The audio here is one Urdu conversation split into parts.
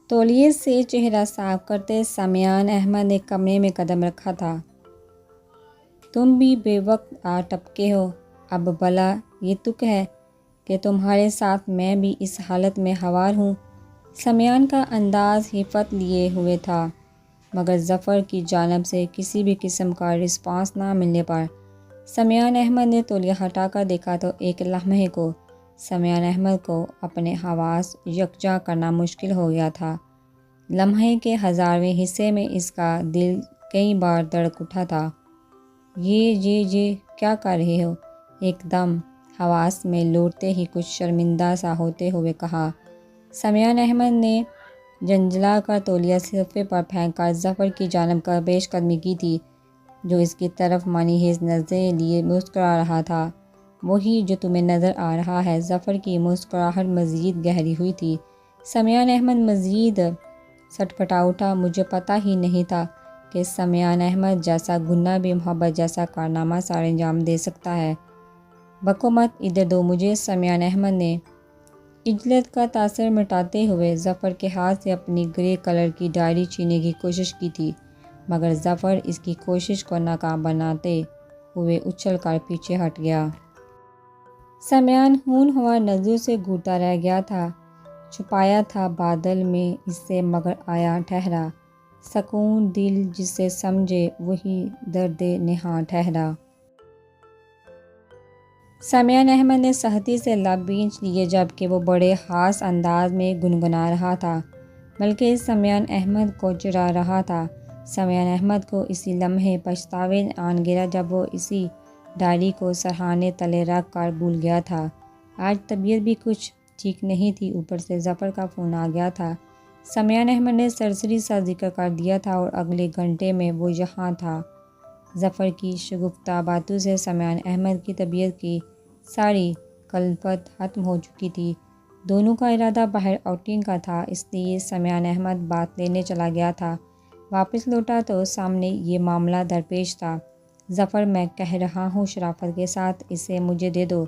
تولیے سے چہرہ صاف کرتے سمیان احمد نے کمرے میں قدم رکھا تھا۔ تم بھی بے وقت آ ٹپکے ہو۔ اب بھلا یہ تک ہے کہ تمہارے ساتھ میں بھی اس حالت میں ہوار ہوں۔ سمیان کا انداز حفت لیے ہوئے تھا، مگر ظفر کی جانب سے کسی بھی قسم کا رسپانس نہ ملنے پر سمیان احمد نے تولیہ ہٹا کر دیکھا تو ایک لمحے کو سمیان احمد کو اپنے حواس یکجا کرنا مشکل ہو گیا تھا۔ لمحے کے 1000ویں حصے میں اس کا دل کئی بار دھڑک اٹھا تھا۔ یہ کیا کر رہے ہو؟ ایک دم حواس میں لوٹتے ہی کچھ شرمندہ سا ہوتے ہوئے کہا۔ سمیان احمد نے جھنجھلا کر تولیہ صفحے پر پھینک کر ظفر کی جانب کا پیش قدمی کی تھی، جو اس کی طرف منیحیز نظریں لیے مسکرا رہا تھا۔ وہی جو تمہیں نظر آ رہا ہے۔ ظفر کی مسکراہٹ مزید گہری ہوئی تھی۔ سمیان احمد مزید سٹپٹا اٹھا۔ مجھے پتہ ہی نہیں تھا کہ سمیان احمد جیسا گناہ بھی محبت جیسا کارنامہ سر انجام دے سکتا ہے۔ بکو مت، ادھر دو مجھے۔ سمیان احمد نے خجلت کا تاثر مٹاتے ہوئے ظفر کے ہاتھ سے اپنی گرے کلر کی ڈائری چھیننے کی کوشش کی تھی، مگر ظفر اس کی کوشش کو ناکام بناتے ہوئے اچھل کر پیچھے ہٹ گیا۔ سمیان ہونہار نظروں سے گھورتا رہ گیا تھا۔ چھپایا تھا بادل میں اس سے، مگر آیا ٹھہرا۔ سکون دل جسے سمجھے وہی درد نہاں ٹھہرا۔ سمیان احمد نے سختی سے لب بھینچ لیے جبکہ وہ بڑے خاص انداز میں گنگنا رہا تھا، بلکہ سمیان احمد کو چڑھا رہا تھا۔ سمیان احمد کو اسی لمحے پچھتاوے آن گرا جب وہ اسی ڈائری کو سرہانے تلے رکھ کر بھول گیا تھا۔ آج طبیعت بھی کچھ ٹھیک نہیں تھی، اوپر سے ظفر کا فون آ گیا تھا۔ سمیان احمد نے سرسری سا ذکر کر دیا تھا اور اگلے گھنٹے میں وہ یہاں تھا۔ ظفر کی شگفتہ باتوں سے سمیان احمد کی طبیعت کی ساری کلفت ختم ہو چکی تھی۔ دونوں کا ارادہ باہر آؤٹنگ کا تھا، اس لیے سمیان احمد بات لینے چلا گیا تھا۔ واپس لوٹا تو سامنے یہ معاملہ درپیش تھا۔ ظفر، میں کہہ رہا ہوں شرافت کے ساتھ، اسے مجھے دے دو۔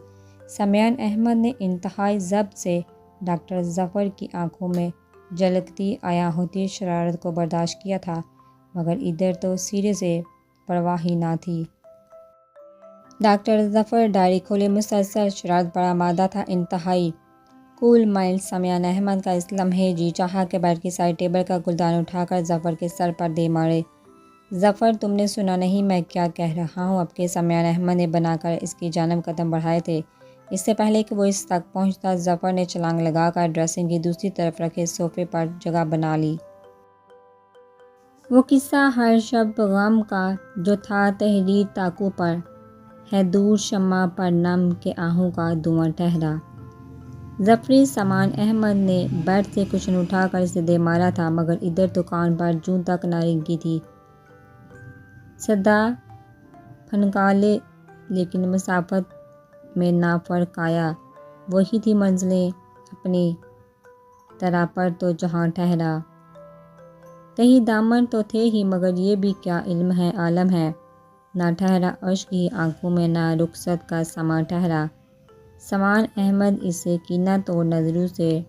سمیان احمد نے انتہائی ضبط سے ڈاکٹر ظفر کی آنکھوں میں جھلکتی عیاں ہوتی شرارت کو برداشت کیا تھا، مگر ادھر تو سرے سے پرواہ ہی نہ تھی۔ ڈاکٹر ظفر ڈائری کھولے مسلسل شرارت بھرا مادہ تھا، انتہائی کول مائنڈ۔ سمیان احمد کا اس لمحے جی چاہا کہ بیڈ کی سائڈ ٹیبل کا گلدان اٹھا کر ظفر کے سر پر دے مارے۔ ظفر، تم نے سنا نہیں میں کیا کہہ رہا ہوں؟ اب کے سمیان احمد نے بنا کر اس کی جانب قدم بڑھائے تھے۔ اس سے پہلے کہ وہ اس تک پہنچتا، ظفر نے چھلانگ لگا کر ڈریسنگ کی دوسری طرف رکھے صوفے پر جگہ بنا لی۔ وہ قصہ ہر شب غم کا جو تھا تحریر طاقوں پر ہے دور شمع پر نم کے آہوں کا دھواں ٹھہرا۔ ظفری سمیان احمد نے بیڈ سے کشن اٹھا کر اسے دے مارا تھا، مگر ادھر تو کان پر جوں تک نہ رینگی تھی۔ صدا پھنکالے لیکن مسافت میں نہ فرق آیا، وہی تھی منزلیں اپنی طرح پر تو جہاں ٹھہرا۔ کہیں دامن تو تھے ہی، مگر یہ بھی کیا علم ہے عالم ہے۔ نہ ٹھہرا اشک ہی آنکھوں میں، نہ رخصت کا سما ٹھہرا۔ سمیان احمد اسے کینہ توڑ نظروں سے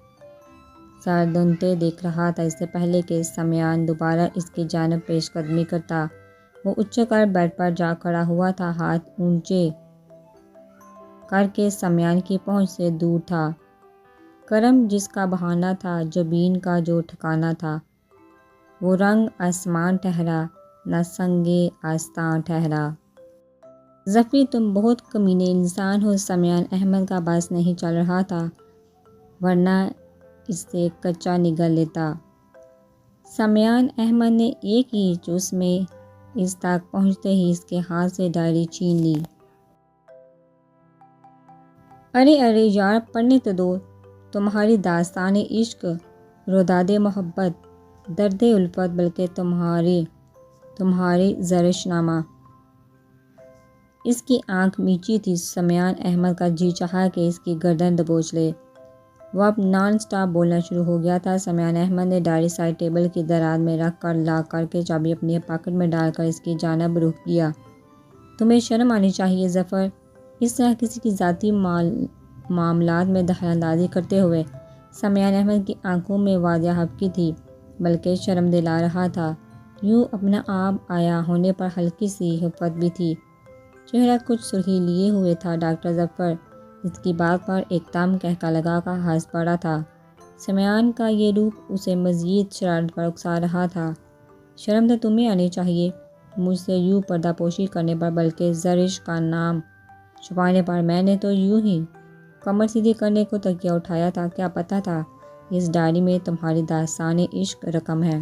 سردھنتے دیکھ رہا تھا۔ اس سے پہلے کہ سمیان دوبارہ اس کی جانب پیش قدمی کرتا، وہ اچھل کر بیڈ پر جا کھڑا ہوا تھا، ہاتھ اونچے کر کے سمیان کی پہنچ سے دور تھا۔ کرم جس کا بہانہ تھا، جبین کا جو ٹھکانہ تھا، وہ رنگ آسمان ٹھہرا، نہ سنگِ آستاں ٹھہرا۔ ظفری، تم بہت کمینے انسان ہو۔ سمیان احمد کا بس نہیں چل رہا تھا، ورنہ اس سے کچا نگل لیتا۔ سمیان احمد نے ایک ہی چوس میں اس تک پہنچتے ہی اس کے ہاتھ سے ڈائری چھین لی۔ ارے یار، پڑھنے تو دو۔ تمہاری داستانِ عشق، رودادِ محبت، دردِ الفت، بلکہ تمہاری زرش نامہ۔ اس کی آنکھ میچی تھی۔ سمیان احمد کا جی چاہا کہ اس کی گردن دبوچ لے۔ وہ اب نان سٹاپ بولنا شروع ہو گیا تھا۔ سمیان احمد نے ڈائری سائڈ ٹیبل کی دراز میں رکھ کر لاک کر کے چابی اپنی پاکٹ میں ڈال کر اس کی جانب رخ کیا۔ تمہیں شرم آنی چاہیے ظفر، اس طرح کسی کی ذاتی معاملات میں دخل اندازی کرتے ہوئے۔ سمیان احمد کی آنکھوں میں واضح حبکی تھی، بلکہ شرم دلا رہا تھا۔ یوں اپنا آپ آیا ہونے پر ہلکی سی حفت بھی تھی۔ چہرہ کچھ سرخی لیے ہوئے تھا ڈاکٹر ظفر، جس کی بات پر ایک دم قہقہ لگا کر ہنس پڑا تھا۔ سمیان کا یہ روپ اسے مزید شرارت پر اکسا رہا تھا۔ شرم تو تمہیں آنی چاہیے مجھ سے یوں پردہ پوشی کرنے پر، بلکہ زرش کا نام چھپانے پر۔ میں نے تو یوں ہی کمر سیدھی کرنے کو تکیہ اٹھایا تھا، کیا پتہ تھا اس ڈائری میں تمہاری داستان عشق رقم ہے۔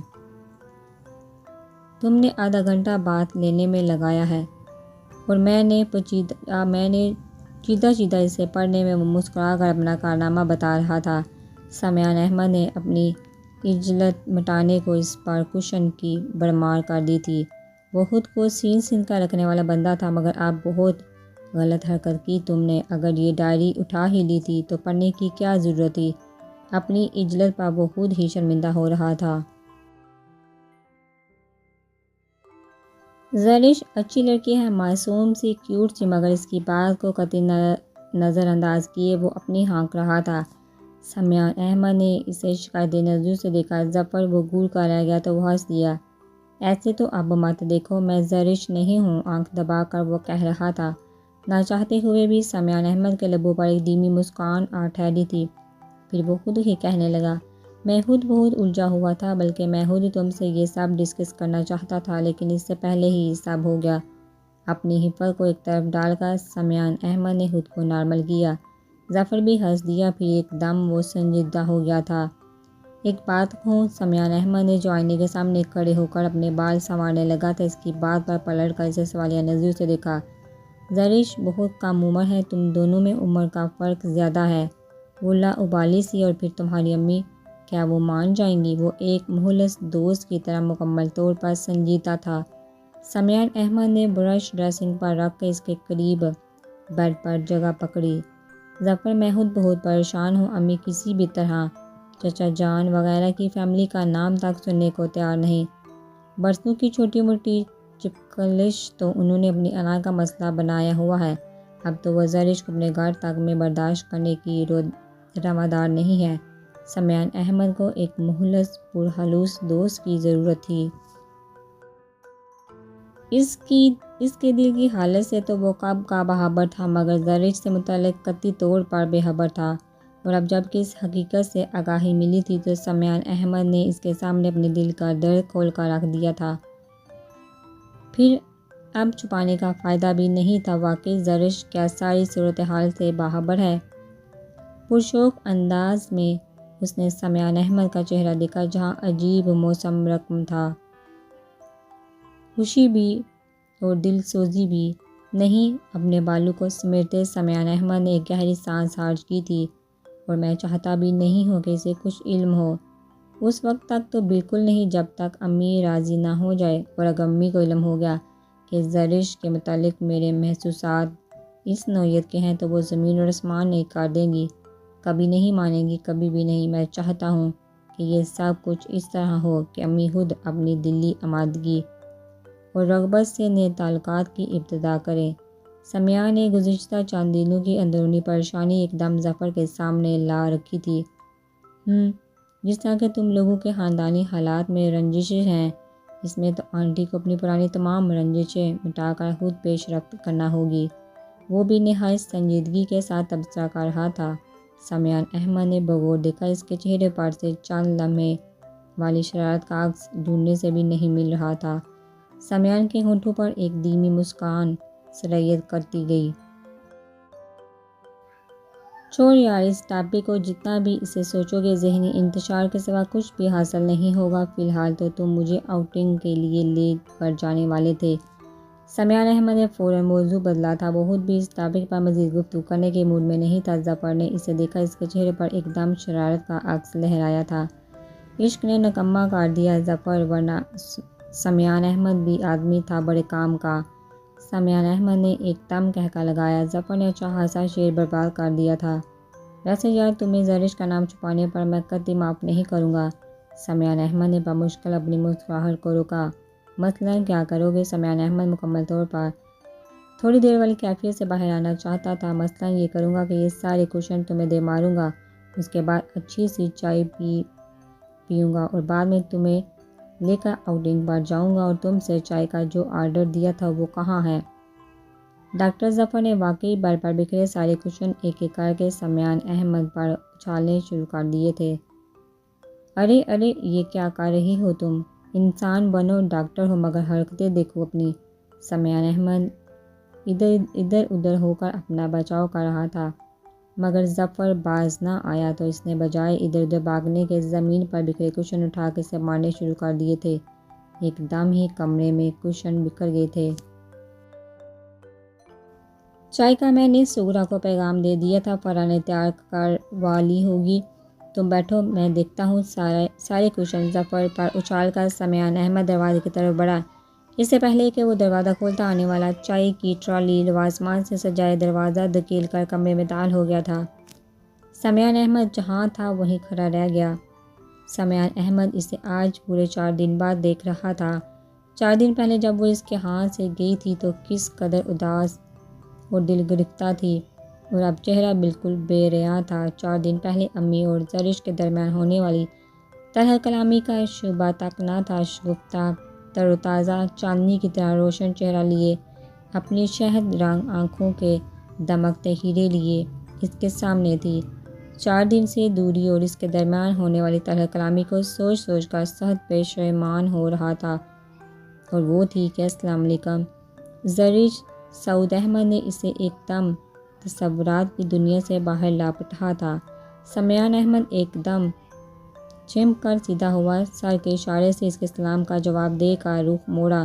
تم نے آدھا گھنٹہ بات لینے میں لگایا ہے اور میں نے چیدہ چیدہ اسے پڑھنے میں مسکرا کر اپنا کارنامہ بتا رہا تھا۔ سمیان احمد نے اپنی عجلت مٹانے کو اس پر کشن کی بھرمار کر دی تھی۔ وہ خود کو سین کا رکھنے والا بندہ تھا، مگر اب بہت غلط حرکت کی تم نے۔ اگر یہ ڈائری اٹھا ہی لی تھی تو پڑھنے کی کیا ضرورت تھی؟ اپنی عجلت پر وہ خود ہی شرمندہ ہو رہا تھا۔ زرش اچھی لڑکی ہے، معصوم سی، کیوٹ سی، مگر اس کی بات کو قطعی نظر انداز کیے وہ اپنی ہانک رہا تھا۔ سمیان احمد نے اسے شکایتی نظروں سے دیکھا۔ ظفر وہ گول کر رہ گیا تو وہ ہنس دیا۔ ایسے تو اب مت دیکھو، میں زرش نہیں ہوں، آنکھ دبا کر وہ کہہ رہا تھا۔ نہ چاہتے ہوئے بھی سمیان احمد کے لبوں پر ایک دھیمی مسکان آ ٹھہری تھی۔ پھر وہ خود ہی کہنے لگا، میں خود بہت الجھا ہوا تھا، بلکہ میں خود تم سے یہ سب ڈسکس کرنا چاہتا تھا، لیکن اس سے پہلے ہی یہ سب ہو گیا۔ اپنی حفت کو ایک طرف ڈال کر سمیان احمد نے خود کو نارمل کیا۔ ظفر بھی ہنس دیا، پھر ایک دم وہ سنجیدہ ہو گیا تھا۔ ایک بات کہوں، سمیان احمد نے جو آئینے کے سامنے کھڑے ہو کر اپنے بال سنوارنے لگا تھا، اس کی بات پر پلٹ کر اسے سوالیہ نظروں سے دیکھا۔ زرش بہت کم عمر ہے، تم دونوں میں عمر کا فرق زیادہ ہے۔ وہ لا ابالی سی، اور پھر تمہاری امی، کیا وہ مان جائیں گی؟ وہ ایک مخلص دوست کی طرح مکمل طور پر سنجیدہ تھا۔ سمیان احمد نے برش ڈریسنگ پر رکھ کے اس کے قریب بیڈ پر جگہ پکڑی۔ ظفر، میں خود بہت پریشان ہوں، امی کسی بھی طرح چچا جان وغیرہ کی فیملی کا نام تک سننے کو تیار نہیں۔ برسوں کی چھوٹی موٹی چپکلش تو انہوں نے اپنی انا کا مسئلہ بنایا ہوا ہے، اب تو وہ زرش کو اپنے گھر تک میں برداشت کرنے کی روادار نہیں ہے۔ سمیان احمد کو ایک مخلص پرخلوص دوست کی ضرورت تھی۔ اس کے دل کی حالت سے تو وہ کب کا باخبر تھا، مگر زرش سے متعلق قطعی طور پر بے خبر تھا، اور اب جب کہ اس حقیقت سے آگاہی ملی تھی تو سمیان احمد نے اس کے سامنے اپنے دل کا درد کھول کر رکھ دیا تھا۔ پھر اب چھپانے کا فائدہ بھی نہیں تھا۔ واقعی زرش کیا ساری صورتحال سے باخبر ہے؟ پرشوق انداز میں اس نے سمیان احمد کا چہرہ دیکھا، جہاں عجیب موسم رقم تھا، خوشی بھی اور دل سوزی بھی۔ نہیں، اپنے بالوں کو سمیٹتے سمیان احمد نے ایک گہری سانس خارج کی تھی، اور میں چاہتا بھی نہیں ہوں کہ اسے کچھ علم ہو۔ اس وقت تک تو بالکل نہیں، جب تک امی راضی نہ ہو جائے، اور اگر امی کو علم ہو گیا کہ زرش کے متعلق میرے محسوسات اس نوعیت کے ہیں تو وہ زمین اور آسمان نہیں کاٹ دیں گی، کبھی نہیں مانیں گی، کبھی بھی نہیں۔ میں چاہتا ہوں کہ یہ سب کچھ اس طرح ہو کہ امی خود اپنی دلی آمادگی اور رغبت سے نئے تعلقات کی ابتدا کریں۔ سمیان نے گزشتہ چند دنوں کی اندرونی پریشانی ایک دم ظفر کے سامنے لا رکھی تھی۔ جس طرح کہ تم لوگوں کے خاندانی حالات میں رنجشیں ہیں، اس میں تو آنٹی کو اپنی پرانی تمام رنجشیں مٹا کر خود پیش رفت کرنا ہوگی۔ وہ بھی نہایت سنجیدگی کے ساتھ تبصرہ کر رہا تھا۔ سمیان احمد نے بغور دیکھا، اس کے چہرے پر سے چند لمحے والی شرارت کا عکس ڈھونڈنے سے بھی نہیں مل رہا تھا۔ سمیان کے ہونٹوں پر ایک دھیمی مسکان سرایت کرتی گئی۔ چھوڑ یار اس ٹاپک کو، جتنا بھی اسے سوچو گے ذہنی انتشار کے سوا کچھ بھی حاصل نہیں ہوگا۔ فی الحال تو تم مجھے آؤٹنگ کے لیے لے کر جانے والے تھے۔ سمیان احمد نے فوراً موضوع بدلا تھا، وہ خود بھی اس ٹاپک پر مزید گفتگو کرنے کے موڈ میں نہیں تھا۔ ظفر نے اسے دیکھا، اس کے چہرے پر ایک دم شرارت کا عکس لہرایا تھا۔ عشق نے نکما کر دیا ظفر، ورنہ سمیان احمد بھی آدمی تھا بڑے کام کا۔ سمیان احمد نے ایک دم قہقہ لگایا۔ ظفر نے اچھا خاصا شعر برباد کر دیا تھا۔ ویسے یار، تمہیں زرش کا نام چھپانے پر میں قطعی معاف نہیں کروں گا۔ سمیان احمد نے بمشکل اپنی مسکراہٹ کو روکا۔ مثلاً کیا کرو گے؟ سمیان احمد مکمل طور پر تھوڑی دیر والی کیفیت سے باہر آنا چاہتا تھا۔ مثلاً یہ کروں گا کہ یہ سارے کوشچن تمہیں دے ماروں گا، اس کے بعد اچھی سی چائے پیوں گا اور بعد میں تمہیں لے کر آؤٹنگ پر جاؤں گا اور تم سے چائے کا جو آرڈر دیا تھا وہ کہاں ہے؟ ڈاکٹر ظفر نے واقعی بیڈ پر بکھرے سارے کشن ایک ایک کر کے سمیان احمد پر اچھالنے شروع کر دیے تھے۔ ارے ارے یہ کیا کر رہی ہو تم؟ انسان بنو، ڈاکٹر ہو مگر حرکتیں دیکھو اپنی۔ سمیان احمد ادھر ادھر ہو کر اپنا بچاؤ کر رہا تھا مگر ظفر باز نہ آیا تو اس نے بجائے ادھر ادھر بھاگنے کے زمین پر بکھرے کشن اٹھا کے اسے مارنے شروع کر دیے تھے۔ ایک دم ہی کمرے میں کشن بکھر گئے تھے۔ چائے کا میں نے سغرا کو پیغام دے دیا تھا، فرح نے تیار کروا لی ہوگی، تم بیٹھو میں دیکھتا ہوں۔ سارے کشن ظفر پر اچھال کر سمیان احمد دروازے کی طرف بڑھا۔ اس سے پہلے کہ وہ دروازہ کھولتا آنے والا چائے کی ٹرالی لوازمات سے سجائے دروازہ دھکیل کر کمرے میں داخل ہو گیا تھا۔ سمیان احمد جہاں تھا وہیں کھڑا رہ گیا۔ سمیان احمد اسے آج پورے 4 دن بعد دیکھ رہا تھا۔ 4 دن پہلے جب وہ اس کے ہاتھ سے گئی تھی تو کس قدر اداس اور دل گرفتہ تھی، اور اب چہرہ بالکل بے ریا تھا۔ 4 دن پہلے امی اور زرش کے درمیان ہونے والی طرح کلامی کا شبہ تک نہ تھا۔ شگفتہ تر و تازہ چاندنی کی طرح روشن چہرہ لیے، اپنی شہد رنگ آنکھوں کے دمکتے ہیرے لیے اس کے سامنے تھی۔ 4 دن سے دوری اور اس کے درمیان ہونے والی طرح کلامی کو سوچ سوچ کر سخت پشیمان ہو رہا تھا، اور وہ تھی کہ السلام علیکم زرش۔ سعود احمد نے اسے ایک دم تصورات کی دنیا سے باہر لاپٹا تھا۔ سمیان احمد ایک دم چمک کر سیدھا ہوا، سر کے اشارے سے اس کے سلام کا جواب دے کر رخ موڑا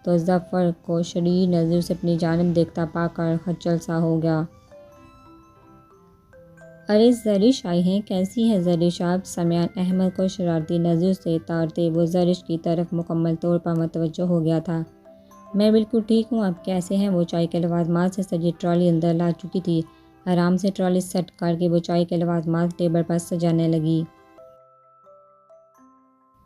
تو ظفر کو شریر نظروں سے اپنی جانب دیکھتا پا کر خجل سا ہو گیا۔ ارے زرش آئی ہیں، کیسی ہے زرش آپ؟ سمیان احمد کو شرارتی نظروں سے تارتے وہ زرش کی طرف مکمل طور پر متوجہ ہو گیا تھا۔ میں بالکل ٹھیک ہوں، آپ کیسے ہیں؟ وہ چائے کے لوازمات سے سجی ٹرالی اندر لا چکی تھی۔ آرام سے ٹرالی سیٹ کر کے وہ چائے کے لوازمات ٹیبل پر سجانے لگی۔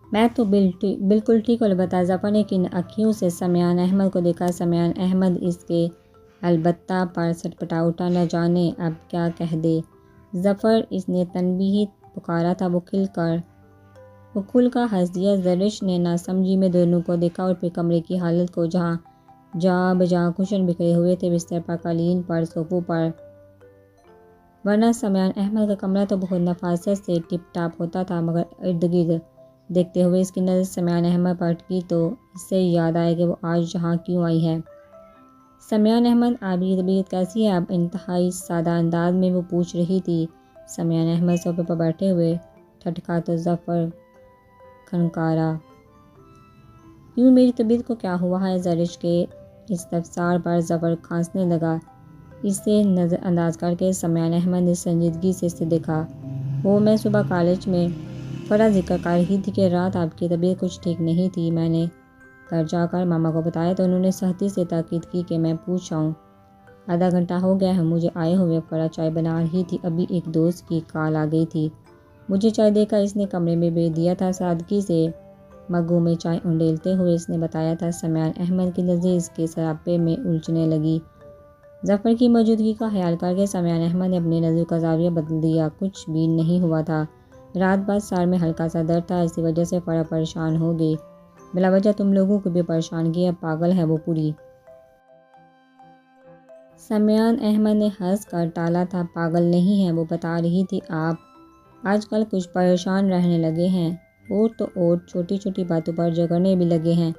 میں تو بالکل ٹھیک ہوں، البتہ ظفر نے کن آنکھوں سے سمیان احمد کو دیکھا۔ سمیان احمد اس کے البتہ پر سٹپٹا اٹھا، نہ جانے اب کیا کہہ دے۔ ظفر اس نے تنبیہی پکارا تھا، وہ کھل کر ہنس دیا۔ زرش نے ناسمجھی میں دونوں کو دیکھا اور پھر کمرے کی حالت کو، جہاں بجہاں کشن بکھرے ہوئے تھے، بستر پر، قالین پر، صوفوں پر۔ ورنہ سمیان احمد کا کمرہ تو بہت نفاست سے ٹپ ٹاپ ہوتا تھا، مگر ارد گرد دیکھتے ہوئے اس کی نظر سمیان احمد پر اٹکی تو اس سے یاد آیا کہ وہ آج یہاں کیوں آئی ہے۔ سمیان احمد آپ کی طبیعت کیسی ہے؟ اب انتہائی سادہ انداز میں وہ پوچھ رہی تھی۔ سمیان احمد صوفے پر بیٹھے ہوئے ٹھٹکا تو ظفر کھنکارا۔ کیوں، میری طبیعت کو کیا ہوا ہے؟ زرش کے استفسار پر ظفر کھانسنے لگا۔ اسے نظر انداز کر کے سمیان احمد نے سنجیدگی سے اسے دیکھا۔ میں صبح کالج میں فرح ذکر کر رہی تھی کہ رات آپ کی طبیعت کچھ ٹھیک نہیں تھی۔ میں نے گھر جا کر ماما کو بتایا تو انہوں نے سختی سے تاکید کی کہ میں پوچھ آؤں۔ آدھا گھنٹہ ہو گیا ہے مجھے آئے ہوئے، فرح چائے بنا رہی تھی، ابھی ایک دوست کی کال آ گئی تھی۔ مجھے چائے دے کر اس نے کمرے میں بھیج دیا تھا۔ سادگی سے مگوں میں چائے انڈیلتے ہوئے اس نے بتایا تھا۔ سمیان احمد کی نظریں اس کے سراپے میں الجھنے لگی۔ ظفر کی موجودگی کا خیال کر کے سمیان احمد نے اپنی نظروں کا زاویہ بدل دیا۔ کچھ بھی نہیں ہوا تھا، رات بھر سر میں ہلکا سا درد تھا، اسی وجہ سے فرح پریشان ہو گئی۔ بلا وجہ تم لوگوں کو بھی پریشان کیا، پاگل ہے وہ پوری۔ سمیان احمد نے ہنس کر ٹالا تھا۔ پاگل نہیں ہے، وہ بتا رہی تھی آپ آج کل کچھ پریشان رہنے لگے ہیں، اور تو اور چھوٹی چھوٹی باتوں پر جھگڑنے بھی لگے ہیں۔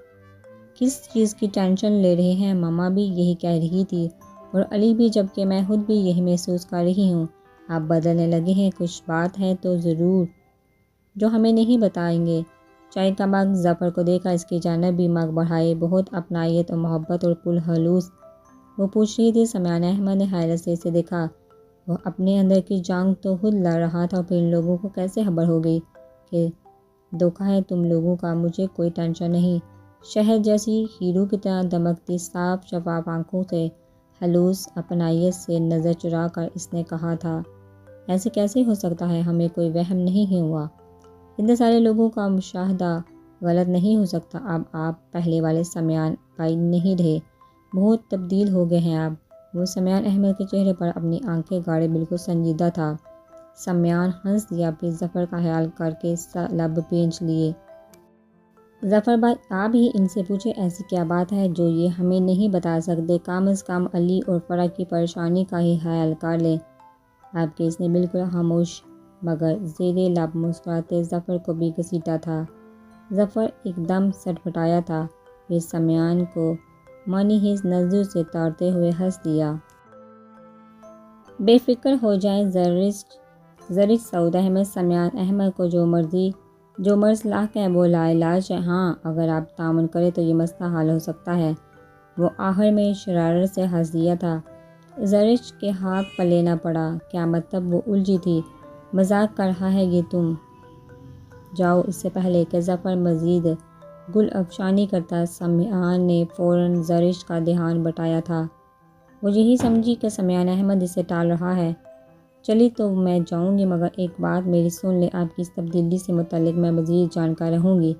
کس چیز کی ٹینشن لے رہے ہیں؟ ماما بھی یہی کہہ رہی تھی اور علی بھی، جبکہ میں خود بھی یہی محسوس کر رہی ہوں۔ آپ بدلنے لگے ہیں، کچھ بات ہے تو ضرور جو ہمیں نہیں بتائیں گے۔ چائے کا مگ ظفر کو دے کر اس کی جانب بھی مگ بڑھائے، بہت اپنائیت اور محبت اور پرخلوص وہ پوچھ رہی تھی۔ سمیان احمد نے حیرت سے اسے دیکھا۔ وہ اپنے اندر کی جنگ تو خود لڑ رہا تھا، اور پھر ان لوگوں کو کیسے خبر ہو گئی کہ دھوکہ ہے تم لوگوں کا؟ مجھے کوئی ٹینشن نہیں، شہد جیسی ہیرو کی طرح دمکتی صاف شفاف آنکھوں سے خلوص اپنائیت سے نظر چرا کر اس نے کہا تھا۔ ایسے کیسے ہو سکتا ہے؟ ہمیں کوئی وہم نہیں ہوا، اتنے سارے لوگوں کا مشاہدہ غلط نہیں ہو سکتا؟ اب آپ پہلے والے سمیان بھائی نہیں رہے، بہت تبدیل ہو گئے ہیں آپ۔ وہ سمیان احمد کے چہرے پر اپنی آنکھیں گاڑے بالکل سنجیدہ تھا۔ سمیان ہنس دیا، پھر ظفر کا خیال کر کے لب پینچ لیے۔ ظفر بھائی آپ ہی ان سے پوچھیں ایسی کیا بات ہے جو یہ ہمیں نہیں بتا سکتے، کم از کم علی اور فرح کی پریشانی کا ہی خیال کر لیں۔ آپ کے اس نے بالکل خاموش مگر زیر لب مسکراتے ظفر کو بھی گھسیٹا تھا۔ ظفر ایک دم سٹپٹایا تھا، پھر سمیان کو معنی خیز نظروں سے تارتے ہوئے ہنس دیا۔ بے فکر ہو جائیں زرش سعود احمد، سمیان احمد کو جو مرض لاحق ہے وہ لا علاج ہے۔ ہاں اگر آپ تعاون کریں تو یہ مسئلہ حل ہو سکتا ہے۔ وہ آخر میں شرارت سے ہنس دیا تھا۔ زرش کے ہاتھ پلے نہ پڑا، کیا مطلب وہ الجھی تھی۔ مذاق کر رہا ہے یہ تم؟ جاؤ۔ اس سے پہلے کہ ظفر مزید گل افشانی کرتا، سمیان نے فوراً زرش کا دھیان بٹایا تھا۔ وہ یہی سمجھی کہ سمیان احمد اسے ٹال رہا ہے۔ چلی تو میں جاؤں گی، مگر ایک بات میری سن لیں، آپ کی اس تبدیلی سے متعلق میں مزید جانکار رہوں گی۔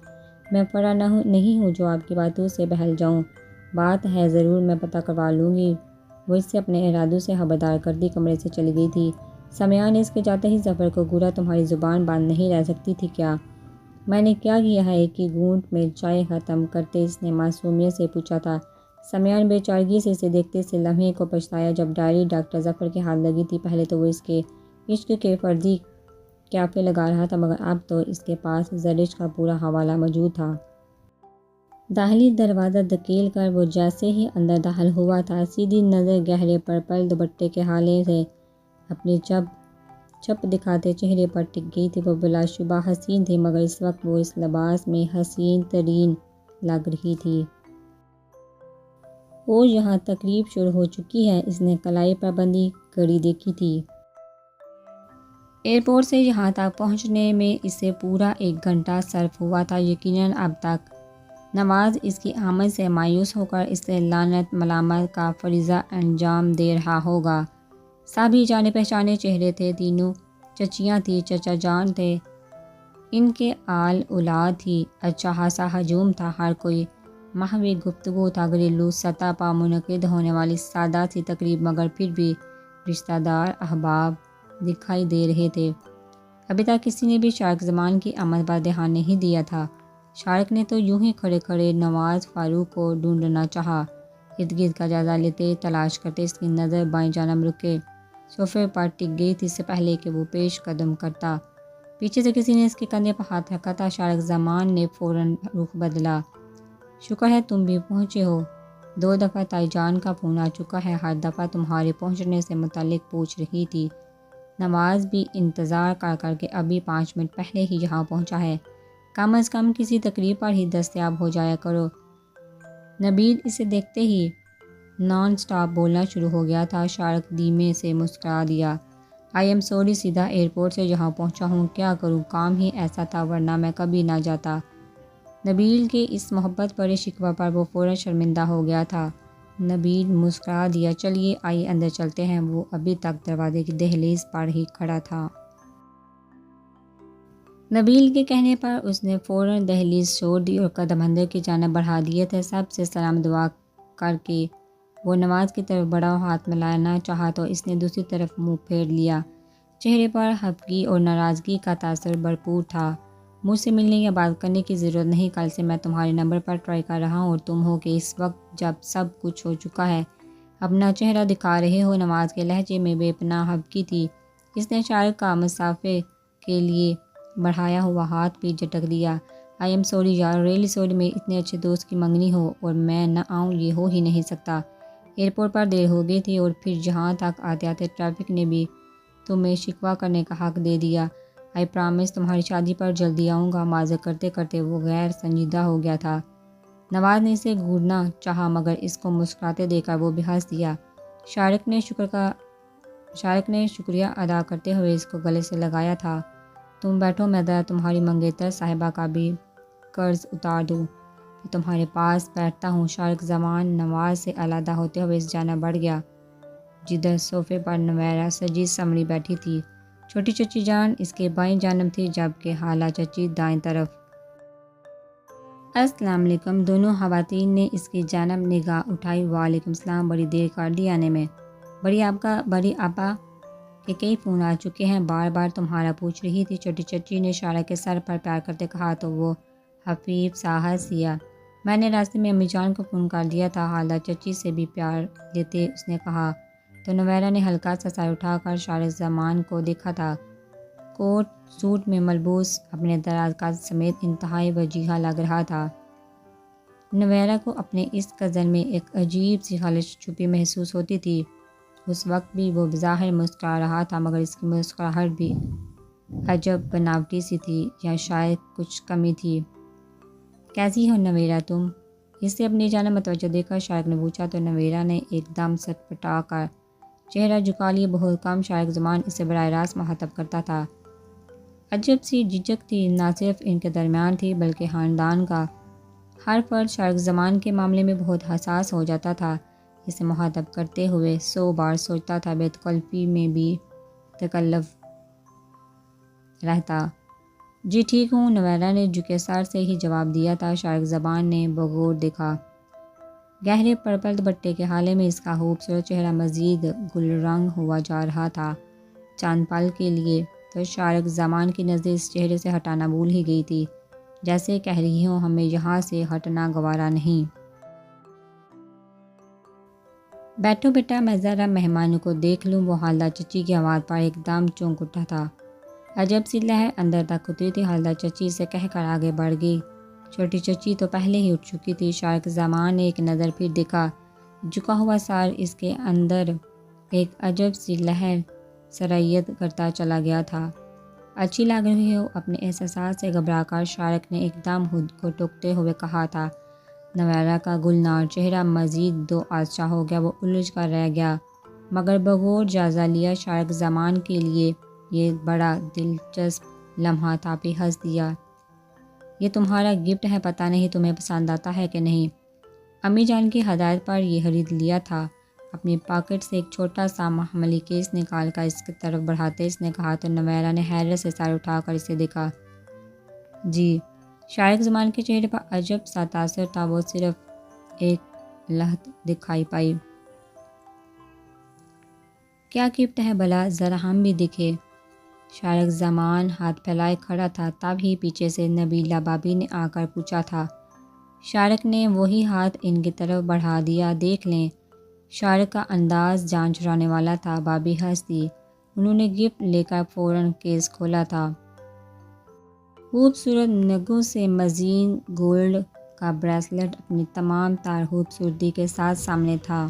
میں فرح نہیں ہوں جو آپ کی باتوں سے بہل جاؤں۔ بات ہے ضرور، میں پتہ کروا لوں گی۔ وہ اس سے اپنے ارادوں سے خبردار کردی کمرے سے چلی گئی تھی۔ سمیان نے اس کے جاتے ہی ظفر کو گورا تمہاری زبان بند نہیں رہ سکتی تھی کیا؟ میں نے کیا کیا ہے؟ ایک ہی گھونٹ میں چائے ختم کرتے اس نے معصومیت سے پوچھا تھا۔ سمیان بے چارگی سے اسے دیکھتے سے لمحے کو پچھتایا جب ڈائری ڈاکٹر ظفر کے ہاتھ لگی تھی۔ پہلے تو وہ اس کے عشق کے فرضی قیافے لگا رہا تھا، مگر اب تو اس کے پاس زرش کا پورا حوالہ موجود تھا۔ داخلی دروازہ دھکیل کر وہ جیسے ہی اندر داخل ہوا تھا، سیدھی نظر گہرے پرپل دوپٹے کے حالے سے اپنی چھپ دکھاتے چہرے پر ٹک گئی تھی۔ وہ بلا شبہ حسین تھی، مگر اس وقت وہ اس لباس میں حسین ترین لگ رہی تھی۔ وہ یہاں تقریب شروع ہو چکی ہے۔ اس نے کلائی پر بندھی گھڑی دیکھی تھی۔ ایئرپورٹ سے یہاں تک پہنچنے میں اسے پورا 1 گھنٹہ صرف ہوا تھا۔ یقیناً اب تک نواز اس کی آمد سے مایوس ہو کر اسے لعنت ملامت کا فریضہ انجام دے رہا ہوگا۔ سبھی جانے پہچانے چہرے تھے، تینوں چچیاں تھیں، چچا جان تھے، ان کے آل اولاد تھی، اچھا خاصا ہجوم تھا، ہر کوئی محوِ گفتگو تھا۔ گھریلو سطح پر منعقد ہونے والی سادہ سی تقریب، مگر پھر بھی رشتہ دار احباب دکھائی دے رہے تھے۔ ابھی تک کسی نے بھی شارق زمان کی آمد پر دھیان نہیں دیا تھا۔ شارق نے تو یوں ہی کھڑے کھڑے نواز فاروق کو ڈھونڈنا چاہا۔ ارد گرد کا جائزہ لیتے، تلاش کرتے اس کی نظر بائیں جانب رکے صوفے پر ٹک گئی تھی۔ اس سے پہلے کہ وہ پیش قدم کرتا، پیچھے سے کسی نے اس کے کندھے پر ہاتھ رکھا تھا۔ شارق زمان نے فوراً رخ بدلا۔ شکر ہے تم بھی پہنچے ہو۔ 2 دفعہ تائی جان کا فون آ چکا ہے، ہر دفعہ تمہارے پہنچنے سے متعلق پوچھ رہی تھی۔ نواز بھی انتظار کر کر کے ابھی 5 منٹ پہلے ہی یہاں پہنچا ہے۔ کم از کم کسی تقریب پر ہی دستیاب ہو جایا کرو۔ نبیل اسے دیکھتے ہی نان سٹاپ بولنا شروع ہو گیا تھا۔ شارق دھیمے سے مسکرا دیا۔ آئی ایم سوری، سیدھا ایئرپورٹ سے یہاں پہنچا ہوں، کیا کروں، کام ہی ایسا تھا، ورنہ میں کبھی نہ جاتا۔ نبیل کے اس محبت بھرے شکوہ پر وہ فوراً شرمندہ ہو گیا تھا۔ نبیل مسکرا دیا، چلیے آئیے اندر چلتے ہیں۔ وہ ابھی تک دروازے کی دہلیز پر ہی کھڑا تھا۔ نبیل کے کہنے پر اس نے فوراً دہلیز چھوڑ دی اور قدم اندر کی جانب بڑھا دیے تھے۔ سب سے سلام دعا کر کے وہ نواز کی طرف بڑا، ہاتھ ملانا چاہا تو اس نے دوسری طرف منہ پھیر لیا۔ چہرے پر خفگی اور ناراضگی کا تاثر بھرپور تھا۔ مجھ سے ملنے یا بات کرنے کی ضرورت نہیں، کل سے میں تمہارے نمبر پر ٹرائی کر رہا ہوں اور تم ہو کہ اس وقت جب سب کچھ ہو چکا ہے اپنا چہرہ دکھا رہے ہو۔ نواز کے لہجے میں بے پناہ خفگی تھی۔ اس نے شارق کا مسافے کے لیے بڑھایا ہوا ہاتھ بھی جھٹک دیا۔ آئی ایم سوری یار، ریئلی سوری، میرے اتنے اچھے دوست کی منگنی ہو اور میں نہ آؤں، یہ ہو ہی نہیں سکتا۔ ایئرپورٹ پر دیر ہو گئی تھی اور پھر جہاں تک آتے آتے ٹریفک نے بھی تمہیں شکوہ کرنے کا حق دے دیا۔ آئی پرامس تمہاری شادی پر جلدی آؤں گا۔ معذرت کرتے کرتے وہ غیر سنجیدہ ہو گیا تھا۔ نواز نے اسے گھورنا چاہا مگر اس کو مسکراتے دیکھ کر وہ بھی ہنس دیا۔ شارق نے شکریہ ادا کرتے ہوئے اس کو گلے سے لگایا تھا۔ تم بیٹھو، میں ذرا تمہاری منگیتر صاحبہ کا بھی قرض اتار دوں کہ تمہارے پاس بیٹھتا ہوں۔ شارق زمان نواز سے علیحدہ ہوتے ہوئے اس جانب بڑھ گیا جدھر صوفے پر نویرہ سجی سمڑی بیٹھی تھی۔ چھوٹی چچی جان اس کے بائیں جانب تھی جبکہ خالہ چچی دائیں طرف۔ السلام علیکم۔ دونوں خواتین نے اس کی جانب نگاہ اٹھائی۔ وعلیکم السلام، بڑی دیر کر دی آنے میں۔ بڑی آپا کہ کئی فون آ چکے ہیں، بار بار تمہارا پوچھ رہی تھی۔ چھوٹی چچی نے اشارہ کے سر پر پیار کرتے کہا تو وہ خفیف سا ہنس دیا۔ میں نے راستے میں امی جان کو فون کر دیا تھا، حالدہ چچی سے بھی پیار لیتے، اس نے کہا تو نویرہ نے ہلکا سا سر اٹھا کر شارق زمان کو دیکھا تھا۔ کوٹ سوٹ میں ملبوس، اپنے دراز کاج سمیت انتہائی وجیحہ لگ رہا تھا۔ نویرہ کو اپنے اس کزن میں ایک عجیب سی خلش چھپی محسوس ہوتی تھی۔ اس وقت بھی وہ بظاہر مسکرا رہا تھا، مگر اس کی مسکراہٹ بھی عجب بناوٹی سی تھی، یا شاید کچھ کمی تھی۔ کیسی ہو نویرہ تم؟ اس سے اپنی جانب متوجہ دیکھ کر شارق نے پوچھا تو نویرہ نے ایک دم سٹپٹا کر چہرہ جھکا لیا۔ بہت کم شارق زمان اسے براہ راست مخاطب کرتا تھا۔ عجب سی جھجک تھی، نہ صرف ان کے درمیان تھی بلکہ خاندان کا ہر فرد شارق زمان کے معاملے میں بہت حساس ہو جاتا تھا۔ اسے مخاطب کرتے ہوئے 100 بار سوچتا تھا، بے تکلفی میں بھی تکلف رہتا۔ جی ٹھیک ہوں، نویرہ نے جھکے سر سے ہی جواب دیا تھا۔ شارق زمان نے بغور دیکھا۔ گہرے پرپل دوپٹے کے حالے میں اس کا خوبصورت چہرہ مزید گل رنگ ہوا جا رہا تھا۔ چند پل کے لیے تو شارق زمان کی نظریں اس چہرے سے ہٹانا بھول ہی گئی تھی، جیسے کہہ رہی ہوں ہمیں یہاں سے ہٹنا گوارا نہیں۔ بیٹھو بیٹا، میں ذرا مہمانوں کو دیکھ لوں۔ وہ حالدہ چچی کی آواز پر ایک دم چونک اٹھا تھا۔ عجب سی لہر اندر تک اتری تھی۔ حالدہ چچی سے کہہ کر آگے بڑھ گئی۔ چھوٹی چچی تو پہلے ہی اٹھ چکی تھی۔ شارق زمان نے ایک نظر پھر دیکھا، جھکا ہوا سر اس کے اندر ایک عجب سی لہر سرایت کرتا چلا گیا تھا۔ اچھی لگ رہی ہو؟ اپنے احساسات سے گھبرا کر شارق نے ایک دم خود کو ٹوکتے ہوئے کہا تھا۔ نویرہ کا گلنار چہرہ مزید دو آزشا ہو گیا، وہ الجھ کر رہ گیا، مگر بغور جائزہ لیا شارق زمان کے لیے یہ بڑا دلچسپ لمحہ تھا۔ پھر ہنس دیا۔ یہ تمہارا گفٹ ہے، پتہ نہیں تمہیں پسند آتا ہے کہ نہیں۔ امی جان کی ہدایت پر یہ خرید لیا تھا۔ اپنی پاکٹ سے ایک چھوٹا سا محملی کیس نکال کر اس کی طرف بڑھاتے اس نے کہا تو نویرہ نے حیرت سے سر اٹھا کر اسے دیکھا۔ جی۔ شارق زمان کے چہرے پر عجب سا تاثر تھا، وہ صرف ایک لہت دکھائی پائی۔ کیا گفٹ ہے بھلا، ذرا ہم بھی دیکھیں۔ شارق زمان ہاتھ پھیلائے کھڑا تھا، تب ہی پیچھے سے نبیلہ بابی نے آ کر پوچھا تھا۔ شارق نے وہی ہاتھ ان کی طرف بڑھا دیا۔ دیکھ لیں۔ شارق کا انداز جان چھڑانے والا تھا۔ بابی ہنس دی۔ انہوں نے گفٹ لے کر فوراً کیس کھولا تھا۔ خوبصورت نگوں سے مزین گولڈ کا بریسلٹ اپنی تمام تر خوبصورتی کے ساتھ سامنے تھا۔